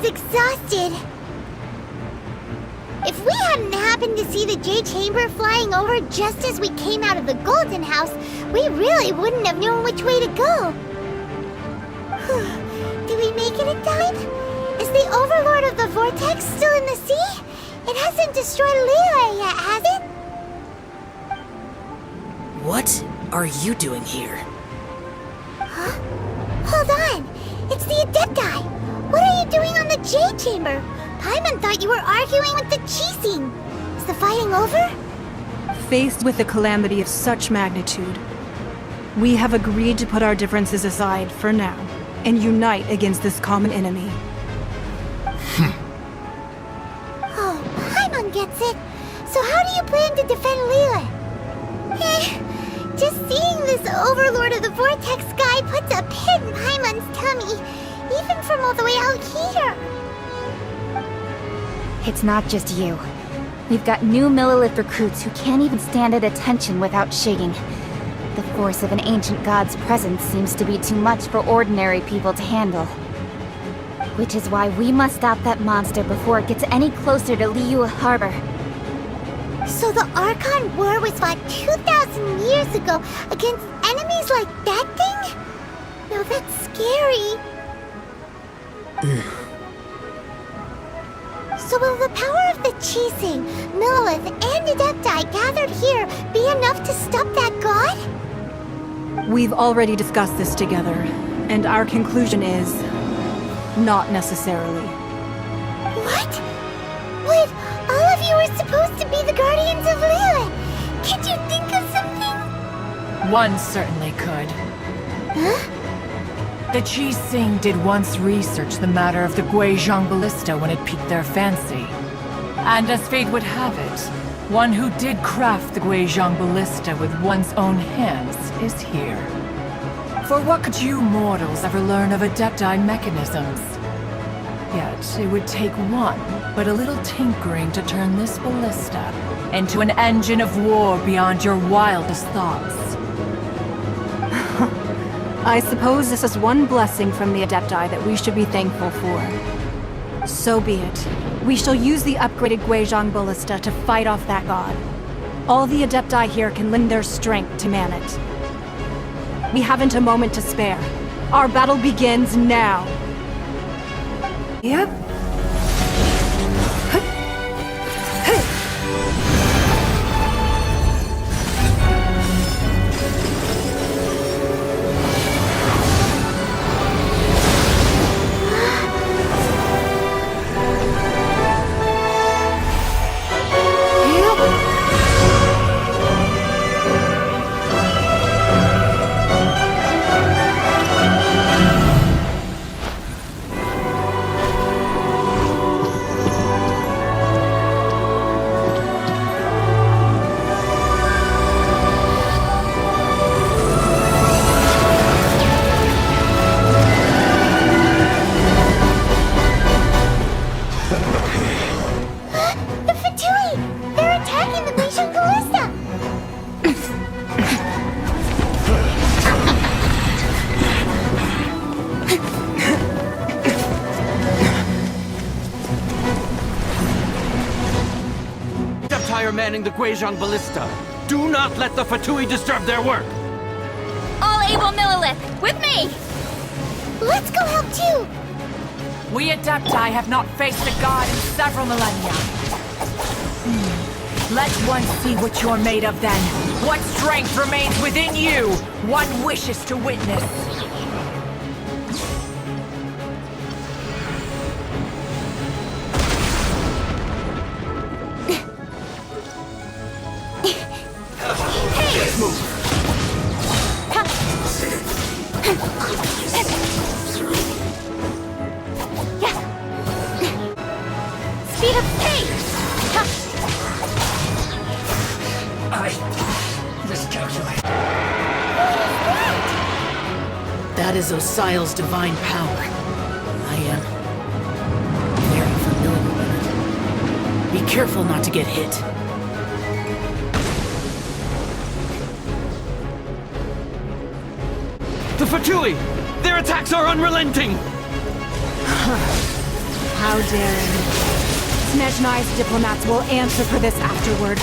Everyone's exhausted. If we hadn't happened to see the J Chamber flying over just as we came out of the Golden House, we really wouldn't have known which way to go. Do we make it in time? Is the Overlord of the Vortex still in the sea? It hasn't destroyed Liyue yet, has it? What are you doing here? Huh? Hold on! It's the Adepti! What are you doing on the J Chamber? Paimon thought you were arguing with the Chising. Is the fighting over? Faced with a calamity of such magnitude, we have agreed to put our differences aside for now and unite against this common enemy. Oh, Paimon gets it. So how do you plan to defend Liyue? Just seeing this Overlord of the Vortex guy puts a pit in Paimon's tummy, even from all the way out here. It's not just you. We've got new Millilith recruits who can't even stand at attention without shaking. The force of an ancient god's presence seems to be too much for ordinary people to handle. Which is why we must stop that monster before it gets any closer to Liyue Harbor. So the Archon War was fought 2,000 years ago against enemies like that thing? No, that's scary. So will the power of the Chising, Millilith, and Adepti gathered here be enough to stop that god? We've already discussed this together, and our conclusion is... not necessarily. What? Wait, all of you are supposed to be the guardians of Liyue. Could you think of something? One certainly could. Huh? The Chising did once research the matter of the Guizhong Ballista when it piqued their fancy. And as fate would have it, one who did craft the Guizhong Ballista with one's own hands is here. For what could you mortals ever learn of Adepti mechanisms? Yet, it would take one, but a little tinkering to turn this ballista into an engine of war beyond your wildest thoughts. I suppose this is one blessing from the Adepti that we should be thankful for. So be it. We shall use the upgraded Guizhong Ballista to fight off that god. All the Adepti here can lend their strength to man it. We haven't a moment to spare. Our battle begins now. Yep. Manning the Guizhong Ballista. Do not let the Fatui disturb their work! All able Millilith, with me! Let's go help too! We Adepti have not faced a god in several millennia. Let one see what you're made of then. What strength remains within you, one wishes to witness. Speed of pace! I miscalculated. That is Osial's divine power. I am very familiar with it. Be careful not to get hit. The Fatui! Their attacks are unrelenting! How daring. Snezhnai's diplomats will answer for this afterward.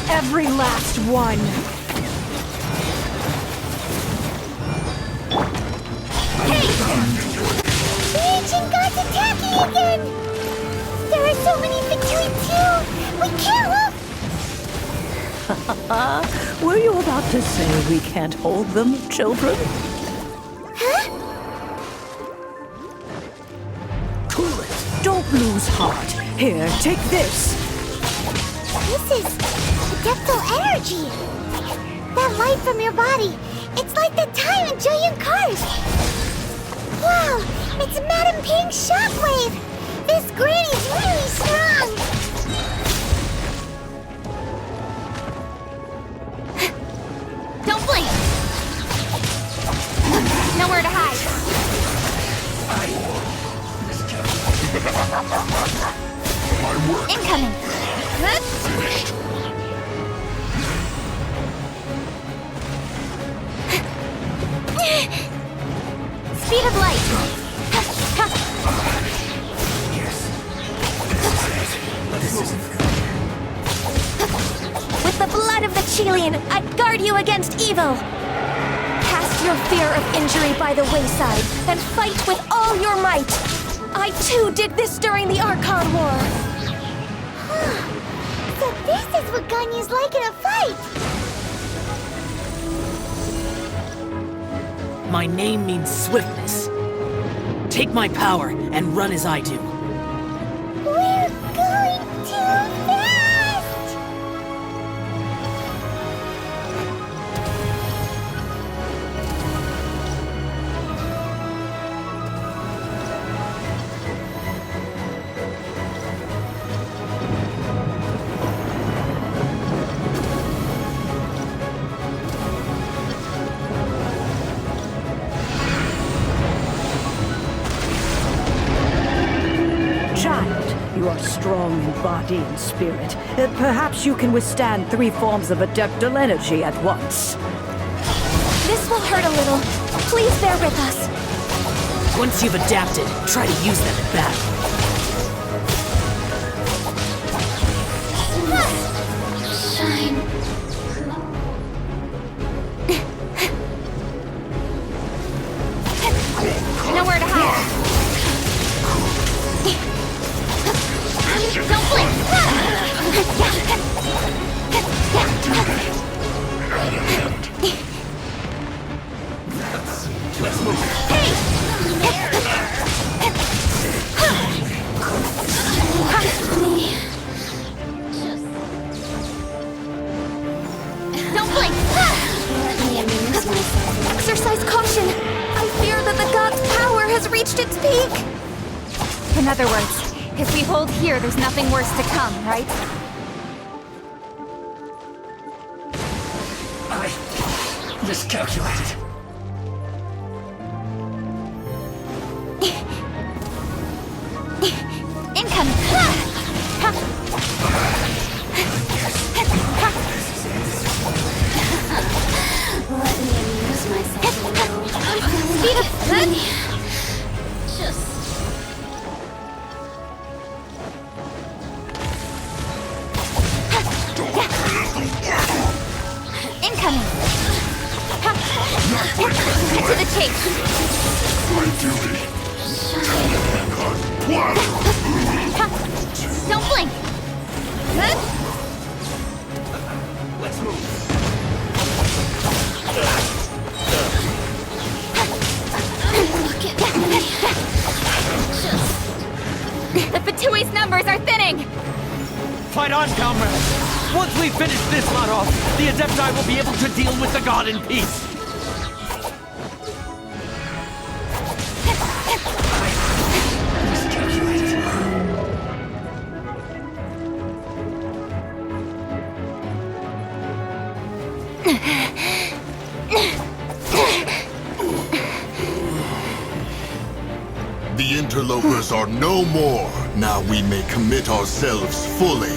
Every last one. Hey! The ancient gods attacking again! There are so many Fatui too! We can't look! Were you about to say we can't hold them, children? Huh? Cool it. Don't lose heart. Here, take this. This is adeptal energy! That light from your body, it's like the time in Julian Cars! Wow, it's Madame Ping's shockwave! This granny's really strong! Don't blink! Nowhere to hide. Incoming! Speed of light! With the blood of the Chilean, I guard you against evil! Cast your fear of injury by the wayside, and fight with all your might! I too did this during the Archon War! So this is what Ganyu's like in a fight! My name means swiftness. Take my power and run as I do. We're going too fast! Child, you are strong in body and spirit. Perhaps you can withstand 3 forms of adeptal energy at once. This will hurt a little. Please bear with us. Once you've adapted, try to use them in battle. Shine. Nowhere to hide. Don't blink! Let's move. Don't blink! Exercise caution! I fear that the god's power has reached its peak! In other words, if we hold here, there's nothing worse to come, right? I miscalculated. Incoming! Let me amuse myself a little. Speed of... Just... Incoming! Get to the chase! My duty. Don't blink! Let's move. Look at me. The Fatui's numbers are thinning! Fight on, comrades! Once we finish this lot off, the Adepti will be able to deal with the god in peace! The interlopers are no more. Now we may commit ourselves fully.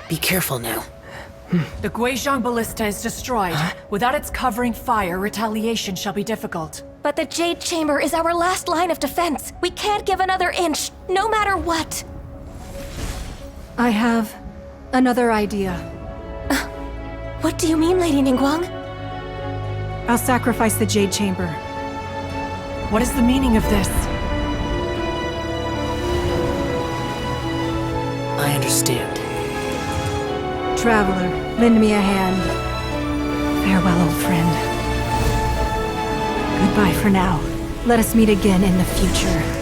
Be careful now. The Guizhong Ballista is destroyed. Without its covering fire, retaliation shall be difficult. But the Jade Chamber is our last line of defense. We can't give another inch, no matter what. I have another idea. What do you mean, Lady Ningguang? I'll sacrifice the Jade Chamber. What is the meaning of this? I understand. Traveler, lend me a hand. Farewell, old friend. Goodbye for now. Let us meet again in the future.